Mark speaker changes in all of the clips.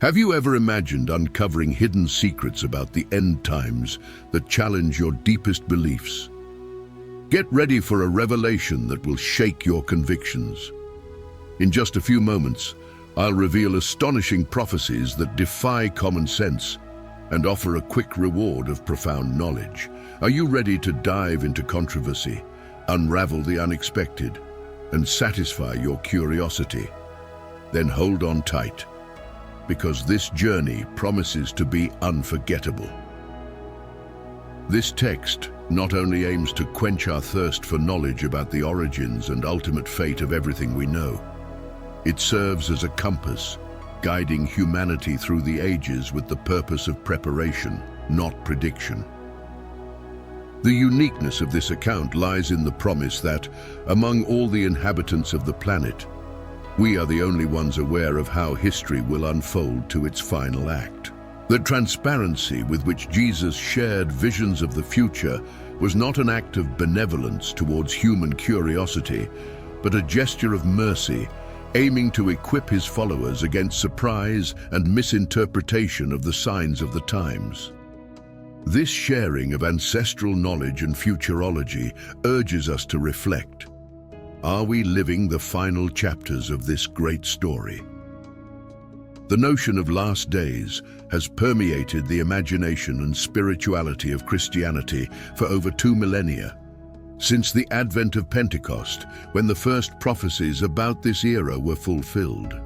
Speaker 1: Have you ever imagined uncovering hidden secrets about the end times that challenge your deepest beliefs? Get ready for a revelation that will shake your convictions. In just a few moments, I'll reveal astonishing prophecies that defy common sense and offer a quick reward of profound knowledge. Are you ready to dive into controversy, unravel the unexpected, and satisfy your curiosity? Then hold on tight, because this journey promises to be unforgettable. This text not only aims to quench our thirst for knowledge about the origins and ultimate fate of everything we know, it serves as a compass, guiding humanity through the ages with the purpose of preparation, not prediction. The uniqueness of this account lies in the promise that, among all the inhabitants of the planet, we are the only ones aware of how history will unfold to its final act. The transparency with which Jesus shared visions of the future was not an act of benevolence towards human curiosity, but a gesture of mercy, aiming to equip his followers against surprise and misinterpretation of the signs of the times. This sharing of ancestral knowledge and futurology urges us to reflect. Are we living the final chapters of this great story? The notion of last days has permeated the imagination and spirituality of Christianity for over 2 millennia, since the advent of Pentecost, when the first prophecies about this era were fulfilled.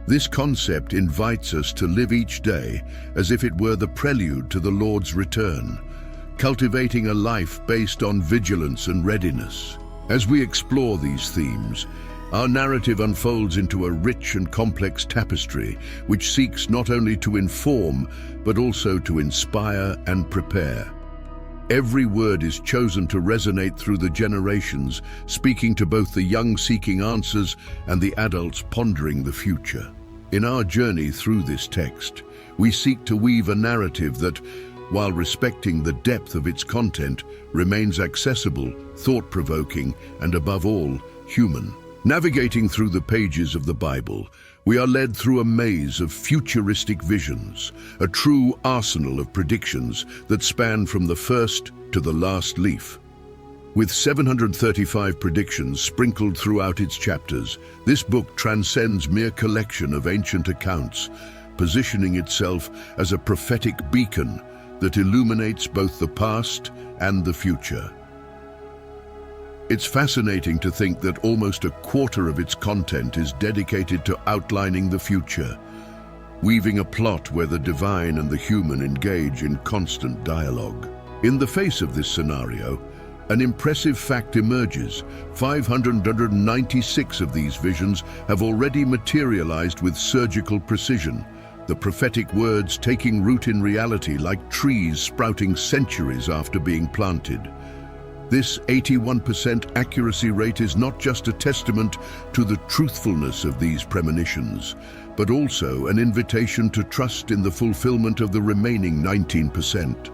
Speaker 1: This concept invites us to live each day as if it were the prelude to the Lord's return, cultivating a life based on vigilance and readiness. As we explore these themes, our narrative unfolds into a rich and complex tapestry which seeks not only to inform, but also to inspire and prepare. Every word is chosen to resonate through the generations, speaking to both the young seeking answers and the adults pondering the future. In our journey through this text, we seek to weave a narrative that, while respecting the depth of its content, remains accessible, thought-provoking, and above all, human. Navigating through the pages of the Bible, we are led through a maze of futuristic visions, a true arsenal of predictions that span from the first to the last leaf. With 735 predictions sprinkled throughout its chapters, this book transcends mere collection of ancient accounts, positioning itself as a prophetic beacon that illuminates both the past and the future. It's fascinating to think that almost a quarter of its content is dedicated to outlining the future, weaving a plot where the divine and the human engage in constant dialogue. In the face of this scenario, an impressive fact emerges. 596 of these visions have already materialized with surgical precision, the prophetic words taking root in reality like trees sprouting centuries after being planted. This 81% accuracy rate is not just a testament to the truthfulness of these premonitions, but also an invitation to trust in the fulfillment of the remaining 19%.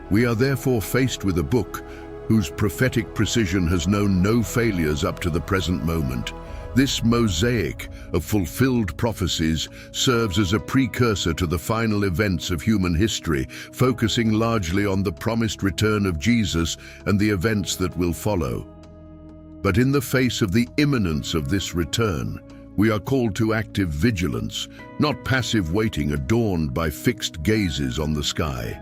Speaker 1: We are therefore faced with a book whose prophetic precision has known no failures up to the present moment. This mosaic of fulfilled prophecies serves as a precursor to the final events of human history, focusing largely on the promised return of Jesus and the events that will follow. But in the face of the imminence of this return, we are called to active vigilance, not passive waiting adorned by fixed gazes on the sky.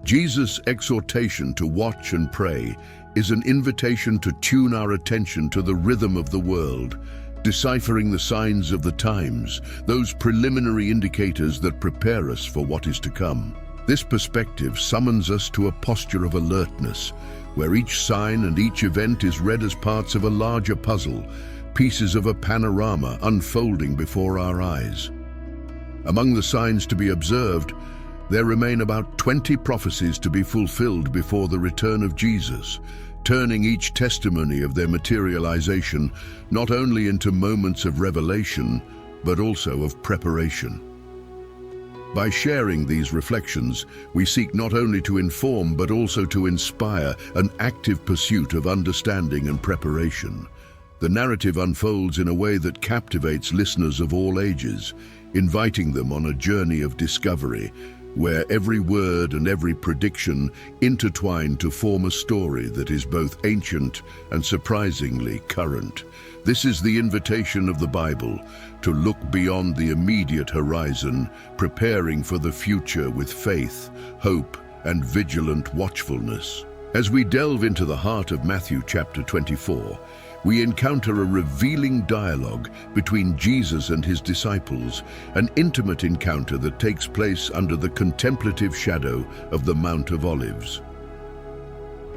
Speaker 1: Jesus' exhortation to watch and pray is an invitation to tune our attention to the rhythm of the world, deciphering the signs of the times, those preliminary indicators that prepare us for what is to come. This perspective summons us to a posture of alertness, where each sign and each event is read as parts of a larger puzzle, pieces of a panorama unfolding before our eyes. Among the signs to be observed, there remain about 20 prophecies to be fulfilled before the return of Jesus, turning each testimony of their materialization not only into moments of revelation, but also of preparation. By sharing these reflections, we seek not only to inform but also to inspire an active pursuit of understanding and preparation. The narrative unfolds in a way that captivates listeners of all ages, inviting them on a journey of discovery, where every word and every prediction intertwine to form a story that is both ancient and surprisingly current. This is the invitation of the Bible, to look beyond the immediate horizon, preparing for the future with faith, hope, and vigilant watchfulness. As we delve into the heart of Matthew chapter 24, we encounter a revealing dialogue between Jesus and his disciples, an intimate encounter that takes place under the contemplative shadow of the Mount of Olives.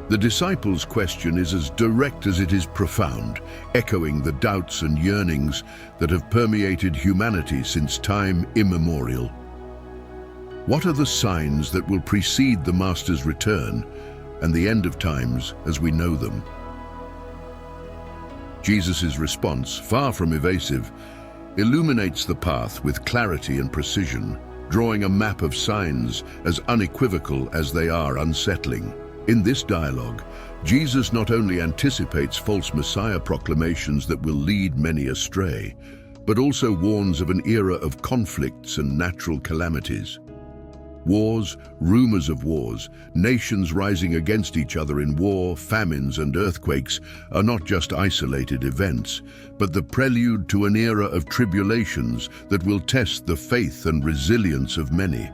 Speaker 1: The disciples' question is as direct as it is profound, echoing the doubts and yearnings that have permeated humanity since time immemorial. What are the signs that will precede the Master's return and the end of times as we know them? Jesus' response, far from evasive, illuminates the path with clarity and precision, drawing a map of signs as unequivocal as they are unsettling. In this dialogue, Jesus not only anticipates false Messiah proclamations that will lead many astray, but also warns of an era of conflicts and natural calamities. Wars, rumors of wars, nations rising against each other in war, famines and earthquakes are not just isolated events, but the prelude to an era of tribulations that will test the faith and resilience of many.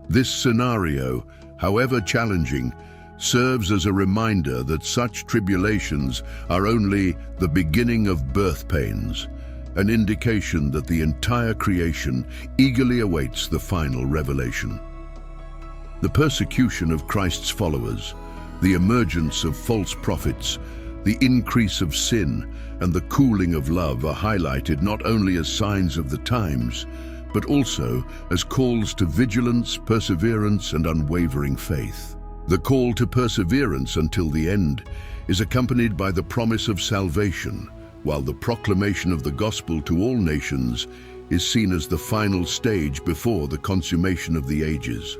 Speaker 1: This scenario, however challenging, serves as a reminder that such tribulations are only the beginning of birth pains, an indication that the entire creation eagerly awaits the final revelation. The persecution of Christ's followers, the emergence of false prophets, the increase of sin, and the cooling of love are highlighted not only as signs of the times, but also as calls to vigilance, perseverance, and unwavering faith. The call to perseverance until the end is accompanied by the promise of salvation, while the proclamation of the gospel to all nations is seen as the final stage before the consummation of the ages.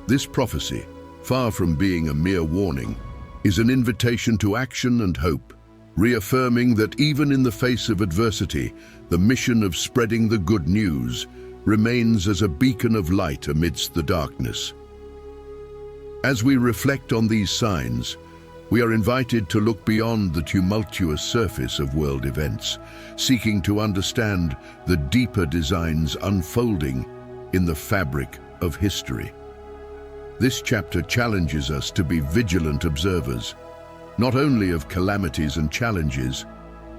Speaker 1: This prophecy, far from being a mere warning, is an invitation to action and hope, reaffirming that even in the face of adversity, the mission of spreading the good news remains as a beacon of light amidst the darkness. As we reflect on these signs, we are invited to look beyond the tumultuous surface of world events, seeking to understand the deeper designs unfolding in the fabric of history. This chapter challenges us to be vigilant observers, not only of calamities and challenges,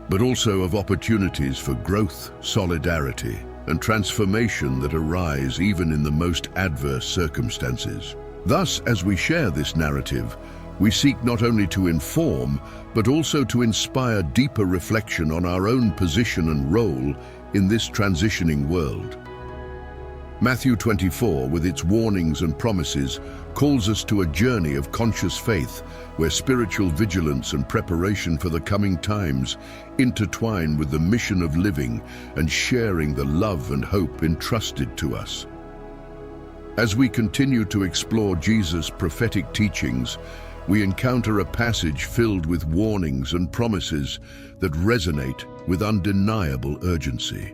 Speaker 1: but also of opportunities for growth, solidarity, and transformation that arise even in the most adverse circumstances. Thus, as we share this narrative, we seek not only to inform, but also to inspire deeper reflection on our own position and role in this transitioning world. Matthew 24, with its warnings and promises, calls us to a journey of conscious faith, where spiritual vigilance and preparation for the coming times intertwine with the mission of living and sharing the love and hope entrusted to us. As we continue to explore Jesus' prophetic teachings, we encounter a passage filled with warnings and promises that resonate with undeniable urgency.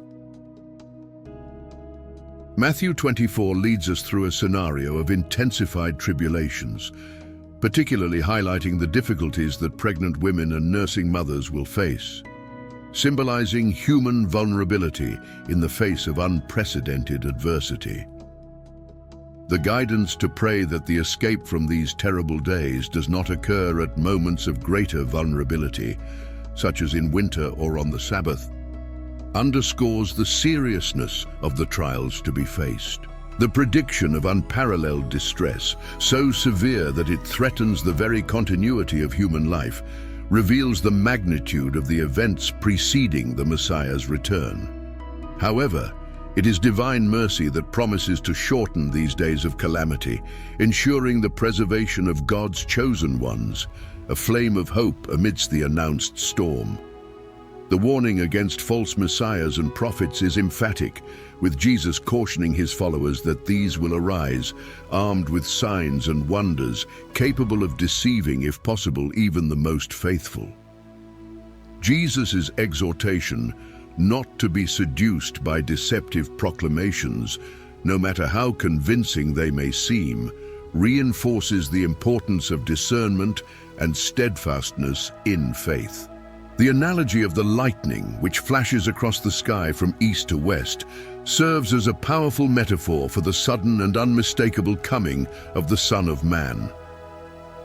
Speaker 1: Matthew 24 leads us through a scenario of intensified tribulations, particularly highlighting the difficulties that pregnant women and nursing mothers will face, symbolizing human vulnerability in the face of unprecedented adversity. The guidance to pray that the escape from these terrible days does not occur at moments of greater vulnerability, such as in winter or on the Sabbath, underscores the seriousness of the trials to be faced. The prediction of unparalleled distress, so severe that it threatens the very continuity of human life, reveals the magnitude of the events preceding the Messiah's return. However, it is divine mercy that promises to shorten these days of calamity, ensuring the preservation of God's chosen ones, a flame of hope amidst the announced storm. The warning against false messiahs and prophets is emphatic, with Jesus cautioning his followers that these will arise, armed with signs and wonders, capable of deceiving, if possible, even the most faithful. Jesus' exhortation not to be seduced by deceptive proclamations, no matter how convincing they may seem, reinforces the importance of discernment and steadfastness in faith. The analogy of the lightning, which flashes across the sky from east to west, serves as a powerful metaphor for the sudden and unmistakable coming of the Son of Man.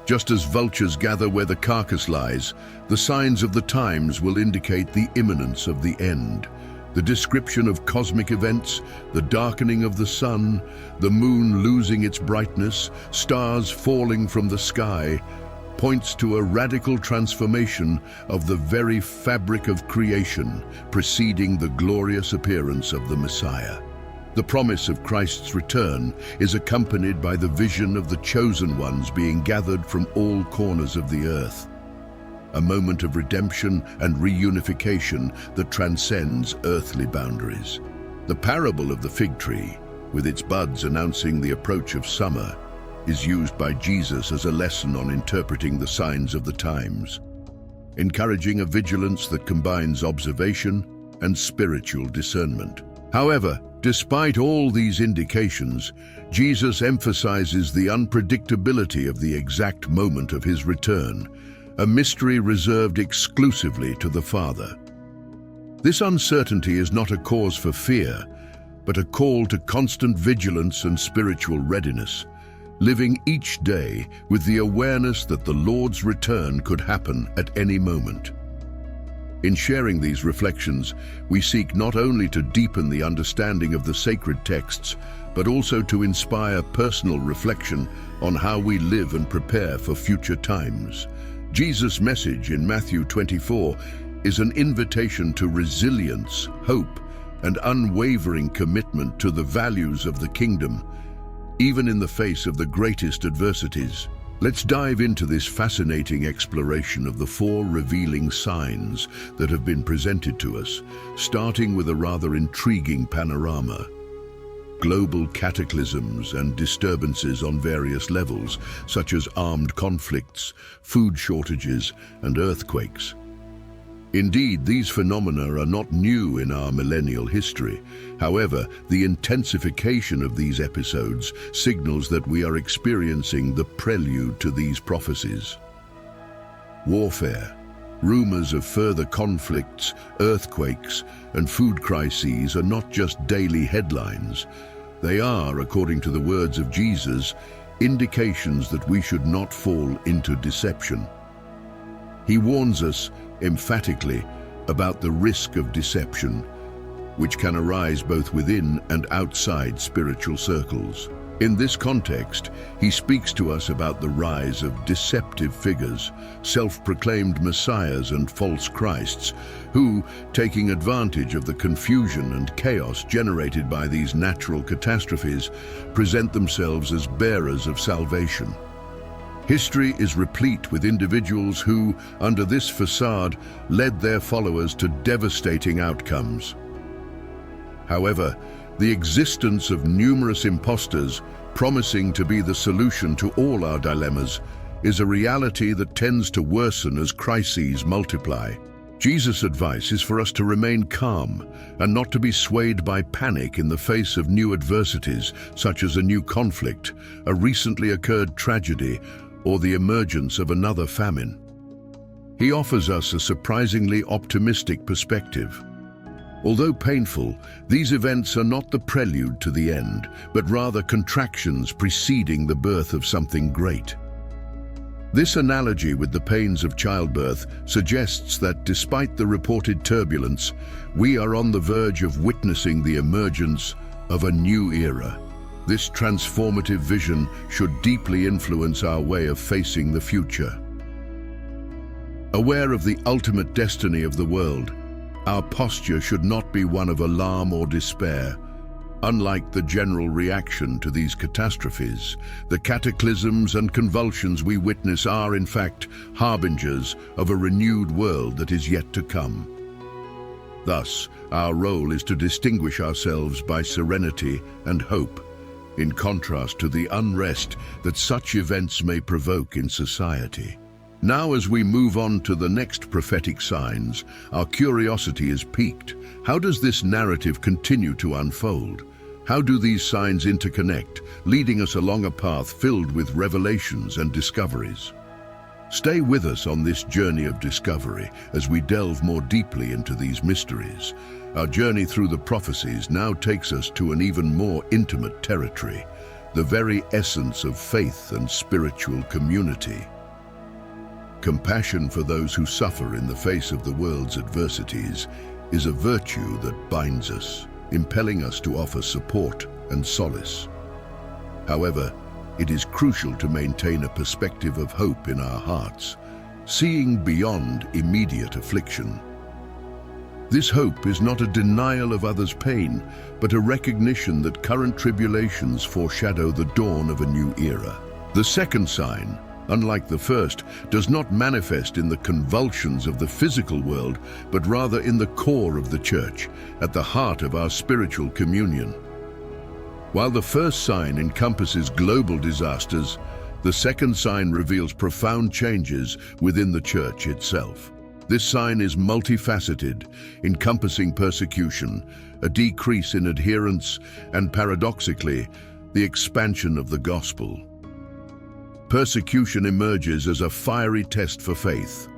Speaker 1: Just as vultures gather where the carcass lies, the signs of the times will indicate the imminence of the end. The description of cosmic events, the darkening of the sun, the moon losing its brightness, stars falling from the sky, points to a radical transformation of the very fabric of creation, preceding the glorious appearance of the Messiah. The promise of Christ's return is accompanied by the vision of the chosen ones being gathered from all corners of the earth. A moment of redemption and reunification that transcends earthly boundaries. The parable of the fig tree, with its buds announcing the approach of summer, is used by Jesus as a lesson on interpreting the signs of the times, encouraging a vigilance that combines observation and spiritual discernment. However, despite all these indications, Jesus emphasizes the unpredictability of the exact moment of his return, a mystery reserved exclusively to the Father. This uncertainty is not a cause for fear, but a call to constant vigilance and spiritual readiness, living each day with the awareness that the Lord's return could happen at any moment. In sharing these reflections, we seek not only to deepen the understanding of the sacred texts, but also to inspire personal reflection on how we live and prepare for future times. Jesus' message in Matthew 24 is an invitation to resilience, hope, and unwavering commitment to the values of the kingdom, even in the face of the greatest adversities. Let's dive into this fascinating exploration of the four revealing signs that have been presented to us, starting with a rather intriguing panorama. Global cataclysms and disturbances on various levels, such as armed conflicts, food shortages, and earthquakes. Indeed, these phenomena are not new in our millennial history. However, the intensification of these episodes signals that we are experiencing the prelude to these prophecies. Warfare. Rumors of further conflicts, earthquakes, and food crises are not just daily headlines. They are, according to the words of Jesus, indications that we should not fall into deception. He warns us emphatically about the risk of deception, which can arise both within and outside spiritual circles. In this context, he speaks to us about the rise of deceptive figures, self-proclaimed messiahs and false Christs, who, taking advantage of the confusion and chaos generated by these natural catastrophes, present themselves as bearers of salvation. History is replete with individuals who, under this facade, led their followers to devastating outcomes. However, the existence of numerous imposters promising to be the solution to all our dilemmas is a reality that tends to worsen as crises multiply. Jesus' advice is for us to remain calm and not to be swayed by panic in the face of new adversities, such as a new conflict, a recently occurred tragedy, or the emergence of another famine. He offers us a surprisingly optimistic perspective. Although painful, these events are not the prelude to the end, but rather contractions preceding the birth of something great. This analogy with the pains of childbirth suggests that despite the reported turbulence, we are on the verge of witnessing the emergence of a new era. This transformative vision should deeply influence our way of facing the future. Aware of the ultimate destiny of the world, our posture should not be one of alarm or despair. Unlike the general reaction to these catastrophes, the cataclysms and convulsions we witness are, in fact, harbingers of a renewed world that is yet to come. Thus, our role is to distinguish ourselves by serenity and hope, in contrast to the unrest that such events may provoke in society. Now, as we move on to the next prophetic signs, our curiosity is piqued. How does this narrative continue to unfold? How do these signs interconnect, leading us along a path filled with revelations and discoveries? Stay with us on this journey of discovery as we delve more deeply into these mysteries. Our journey through the prophecies now takes us to an even more intimate territory, the very essence of faith and spiritual community. Compassion for those who suffer in the face of the world's adversities is a virtue that binds us, impelling us to offer support and solace. However, it is crucial to maintain a perspective of hope in our hearts, seeing beyond immediate affliction. This hope is not a denial of others' pain, but a recognition that current tribulations foreshadow the dawn of a new era. The second sign, unlike the first, does not manifest in the convulsions of the physical world, but rather in the core of the church, at the heart of our spiritual communion. While the first sign encompasses global disasters, the second sign reveals profound changes within the church itself. This sign is multifaceted, encompassing persecution, a decrease in adherence, and paradoxically, the expansion of the gospel. Persecution emerges as a fiery test for faith,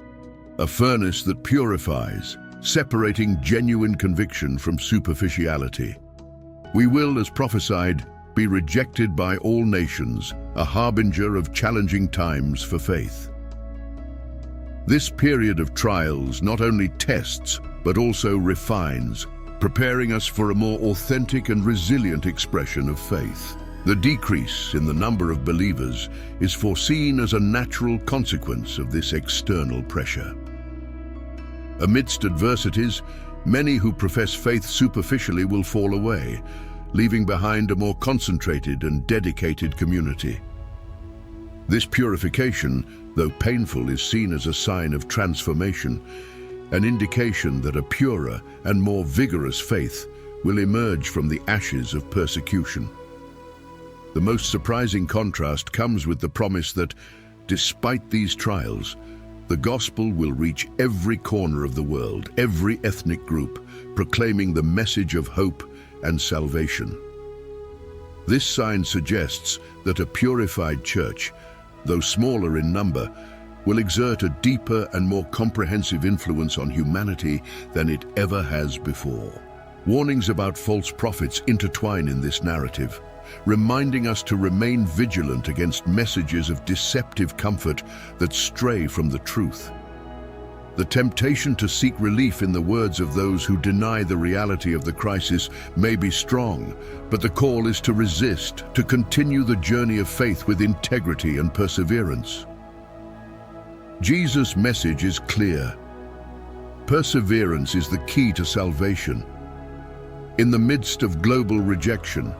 Speaker 1: a furnace that purifies, separating genuine conviction from superficiality. We will, as prophesied, be rejected by all nations, a harbinger of challenging times for faith. This period of trials not only tests, but also refines, preparing us for a more authentic and resilient expression of faith. The decrease in the number of believers is foreseen as a natural consequence of this external pressure. Amidst adversities, many who profess faith superficially will fall away, leaving behind a more concentrated and dedicated community. This purification, though painful, is seen as a sign of transformation, an indication that a purer and more vigorous faith will emerge from the ashes of persecution. The most surprising contrast comes with the promise that, despite these trials, the gospel will reach every corner of the world, every ethnic group, proclaiming the message of hope and salvation. This sign suggests that a purified church, though smaller in number, will exert a deeper and more comprehensive influence on humanity than it ever has before. Warnings about false prophets intertwine in this narrative, reminding us to remain vigilant against messages of deceptive comfort that stray from the truth. The temptation to seek relief in the words of those who deny the reality of the crisis may be strong, but the call is to resist, to continue the journey of faith with integrity and perseverance. Jesus' message is clear. Perseverance is the key to salvation. In the midst of global rejection,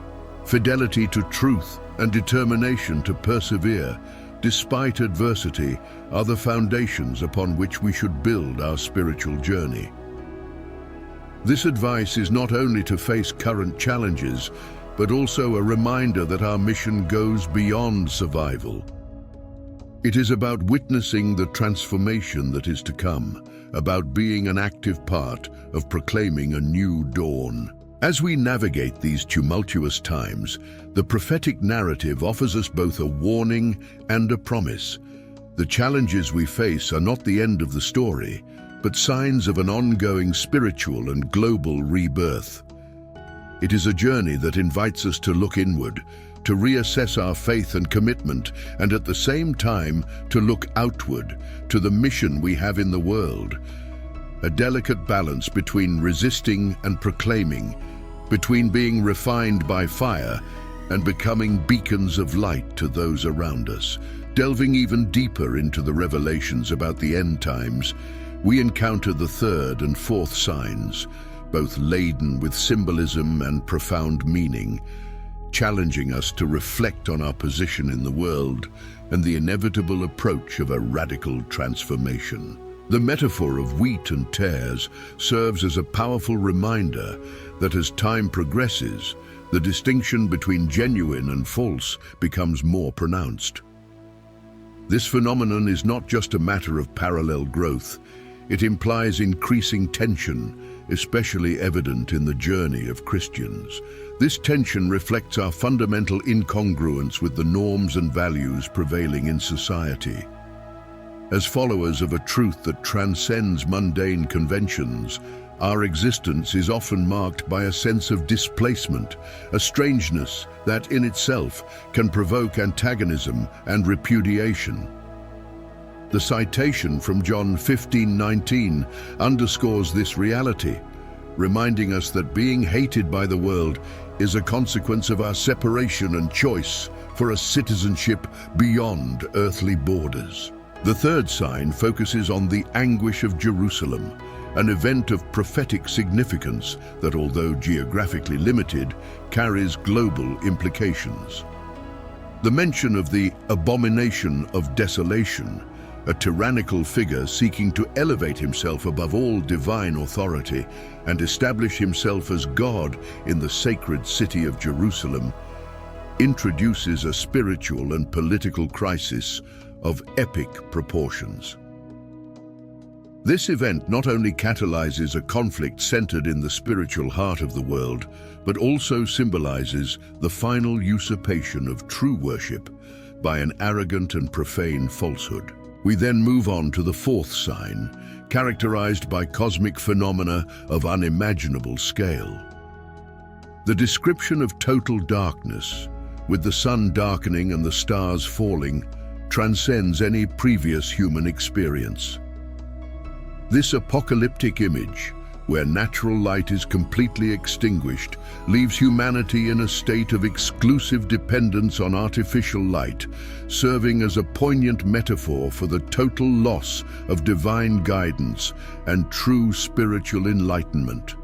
Speaker 1: fidelity to truth and determination to persevere, despite adversity, are the foundations upon which we should build our spiritual journey. This advice is not only to face current challenges, but also a reminder that our mission goes beyond survival. It is about witnessing the transformation that is to come, about being an active part of proclaiming a new dawn. As we navigate these tumultuous times, the prophetic narrative offers us both a warning and a promise. The challenges we face are not the end of the story, but signs of an ongoing spiritual and global rebirth. It is a journey that invites us to look inward, to reassess our faith and commitment, and at the same time to look outward to the mission we have in the world. A delicate balance between resisting and proclaiming, between being refined by fire and becoming beacons of light to those around us. Delving even deeper into the revelations about the end times, we encounter the third and fourth signs, both laden with symbolism and profound meaning, challenging us to reflect on our position in the world and the inevitable approach of a radical transformation. The metaphor of wheat and tares serves as a powerful reminder that as time progresses, the distinction between genuine and false becomes more pronounced. This phenomenon is not just a matter of parallel growth. It implies increasing tension, especially evident in the journey of Christians. This tension reflects our fundamental incongruence with the norms and values prevailing in society. As followers of a truth that transcends mundane conventions, our existence is often marked by a sense of displacement, a strangeness that in itself can provoke antagonism and repudiation. The citation from John 15:19 underscores this reality, reminding us that being hated by the world is a consequence of our separation and choice for a citizenship beyond earthly borders. The third sign focuses on the anguish of Jerusalem, an event of prophetic significance that, although geographically limited, carries global implications. The mention of the abomination of desolation, a tyrannical figure seeking to elevate himself above all divine authority and establish himself as God in the sacred city of Jerusalem, introduces a spiritual and political crisis of epic proportions. This event not only catalyzes a conflict centered in the spiritual heart of the world, but also symbolizes the final usurpation of true worship by an arrogant and profane falsehood. We then move on to the fourth sign, characterized by cosmic phenomena of unimaginable scale. The description of total darkness, with the sun darkening and the stars falling, transcends any previous human experience. This apocalyptic image, where natural light is completely extinguished, leaves humanity in a state of exclusive dependence on artificial light, serving as a poignant metaphor for the total loss of divine guidance and true spiritual enlightenment.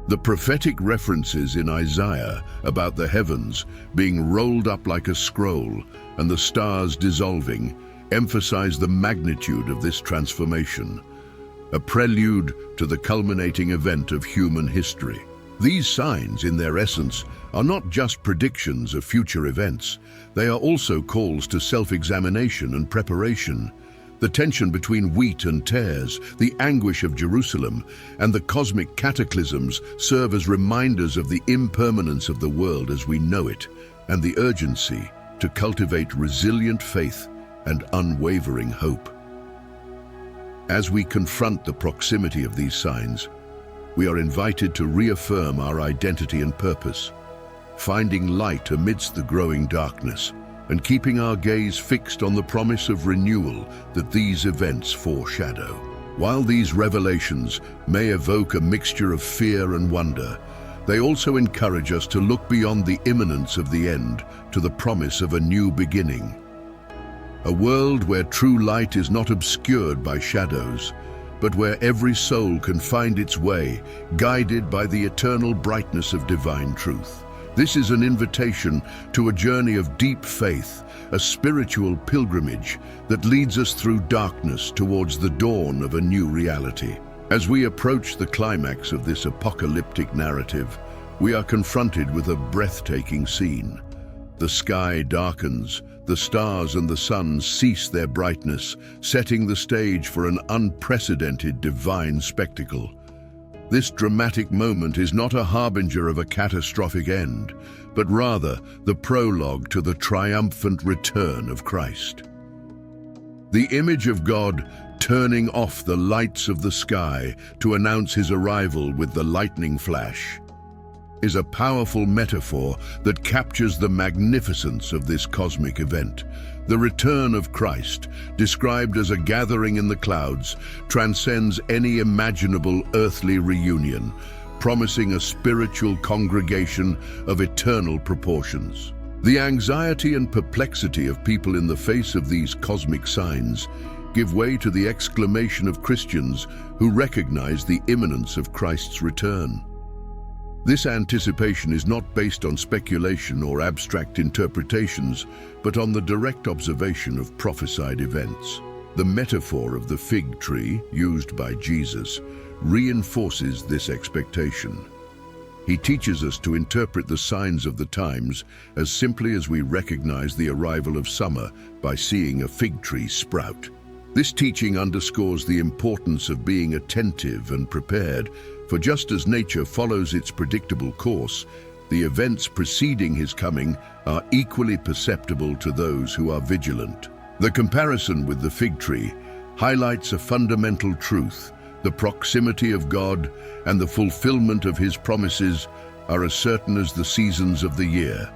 Speaker 1: The prophetic references in Isaiah about the heavens being rolled up like a scroll and the stars dissolving emphasize the magnitude of this transformation, a prelude to the culminating event of human history. These signs, in their essence, are not just predictions of future events. They are also calls to self-examination and preparation. The tension between wheat and tares, the anguish of Jerusalem, and the cosmic cataclysms serve as reminders of the impermanence of the world as we know it, and the urgency to cultivate resilient faith and unwavering hope. As we confront the proximity of these signs, we are invited to reaffirm our identity and purpose, finding light amidst the growing darkness, and keeping our gaze fixed on the promise of renewal that these events foreshadow. While these revelations may evoke a mixture of fear and wonder, they also encourage us to look beyond the imminence of the end to the promise of a new beginning. A world where true light is not obscured by shadows, but where every soul can find its way, guided by the eternal brightness of divine truth. This is an invitation to a journey of deep faith, a spiritual pilgrimage that leads us through darkness towards the dawn of a new reality. As we approach the climax of this apocalyptic narrative, we are confronted with a breathtaking scene. The sky darkens, the stars and the sun cease their brightness, setting the stage for an unprecedented divine spectacle. This dramatic moment is not a harbinger of a catastrophic end, but rather the prologue to the triumphant return of Christ. The image of God turning off the lights of the sky to announce his arrival with the lightning flash is a powerful metaphor that captures the magnificence of this cosmic event. The return of Christ, described as a gathering in the clouds, transcends any imaginable earthly reunion, promising a spiritual congregation of eternal proportions. The anxiety and perplexity of people in the face of these cosmic signs give way to the exclamation of Christians who recognize the imminence of Christ's return. This anticipation is not based on speculation or abstract interpretations, but on the direct observation of prophesied events. The metaphor of the fig tree, used by Jesus, reinforces this expectation. He teaches us to interpret the signs of the times as simply as we recognize the arrival of summer by seeing a fig tree sprout. This teaching underscores the importance of being attentive and prepared, for just as nature follows its predictable course, the events preceding his coming are equally perceptible to those who are vigilant. The comparison with the fig tree highlights a fundamental truth. The proximity of God and the fulfillment of his promises are as certain as the seasons of the year.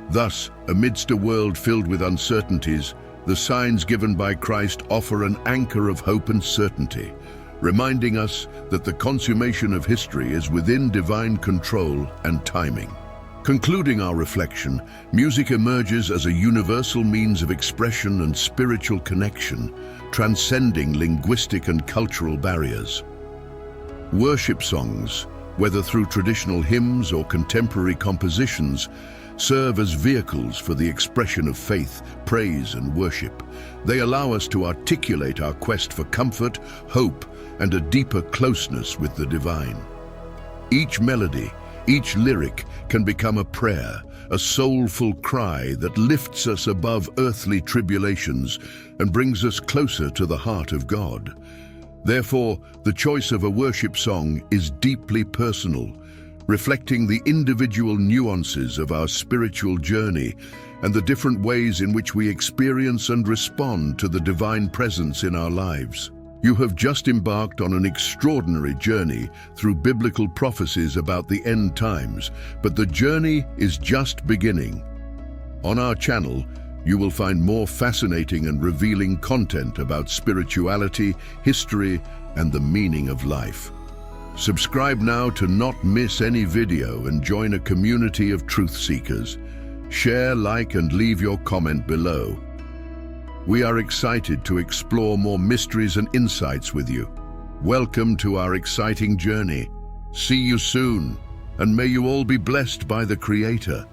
Speaker 1: Thus, amidst a world filled with uncertainties, the signs given by Christ offer an anchor of hope and certainty, reminding us that the consummation of history is within divine control and timing. Concluding our reflection, music emerges as a universal means of expression and spiritual connection, transcending linguistic and cultural barriers. Worship songs, whether through traditional hymns or contemporary compositions, serve as vehicles for the expression of faith, praise, and worship. They allow us to articulate our quest for comfort, hope, and a deeper closeness with the divine. Each melody, each lyric can become a prayer, a soulful cry that lifts us above earthly tribulations and brings us closer to the heart of God. Therefore, the choice of a worship song is deeply personal, reflecting the individual nuances of our spiritual journey and the different ways in which we experience and respond to the divine presence in our lives. You have just embarked on an extraordinary journey through biblical prophecies about the end times, but the journey is just beginning. On our channel, you will find more fascinating and revealing content about spirituality, history, and the meaning of life. Subscribe now to not miss any video and join a community of truth seekers. Share, like, and leave your comment below. We are excited to explore more mysteries and insights with you. Welcome to our exciting journey. See you soon, and may you all be blessed by the Creator.